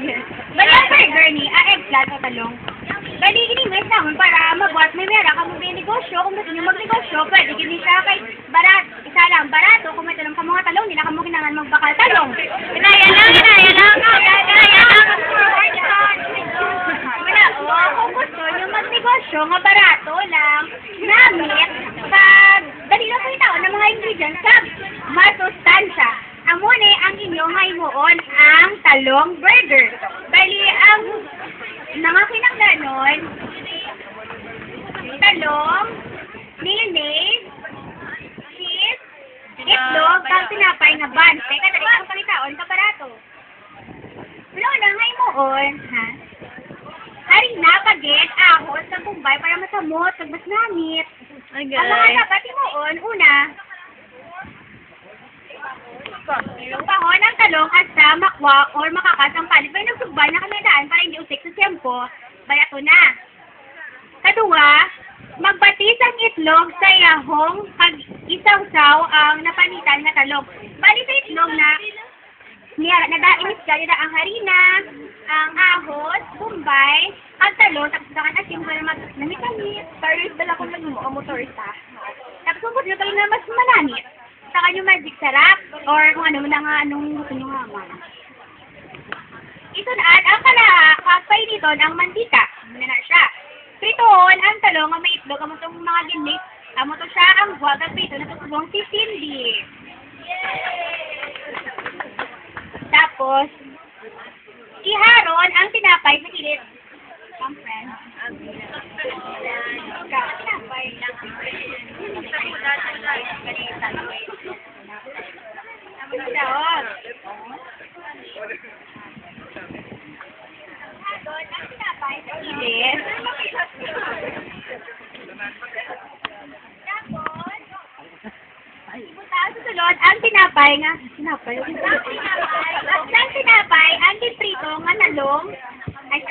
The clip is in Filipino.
Bali ang burger ni, eggplant o talong. Bali, inimes naman para mabuhat may mera ka mo negosyo. Kung gusto nyo magnegosyo, pwede gini siya kay barat. Isa lang, barato. Kung may talong ka mga talong, hindi na ka mo kinangan magbakal talong. Inaya lang. Wala, kung gusto nyo magnegosyo, nga barato lang, namit, pag dali lang po itaon ng mga ingredients sa masustansya. Amone ang inyong haimuon ang talong burger. Bali, ang nangakinangganon, talong, mayonnaise, cheese, itlog, kang tinapay nga bun. Teka, dali kang pangitaon sa barato. Wala na, haimuon, ha? Harina, baget, ahos, sa bumbay para masamot, mas namit. Ay, Ang mga dapat imuon, una, yung pahon ng talong at sa makwa or makakas ang palit. May nagsugbay na kami daan para hindi usik sa siyempo. Bayato na. Kadua, magbatis ang itlog sa yahong pag isaw-saw ang napanitan na talong. Bali sa itlog na nadainis ka nila ang harina, ang ahos, bumbay, ang talong, tapos dakan asin para mag-namit-namit. Paris dala ko man mo, motorista. Tapos kung gusto nyo kayo na mas manamit, saka yung magic sarap, or kung ano na nga, anong gusto nyo nga man. Isunod, ang painiton ang mantika. Ano na siya. Pritoon, ang talong, ang may itlog, ang itong mga ginlit, amo to siya ang buwag at prito na tutubong si Cindy. Tapos, iharon ang tinapay sa kilit. Come, friend. Tinapay lang. Daon. Doon ang tinapay sa kilit. Tapos, ipunta sa sulod ang tinapay nga. Tinapay? Ang tinapay, ang tinprito nga nalong. Ay,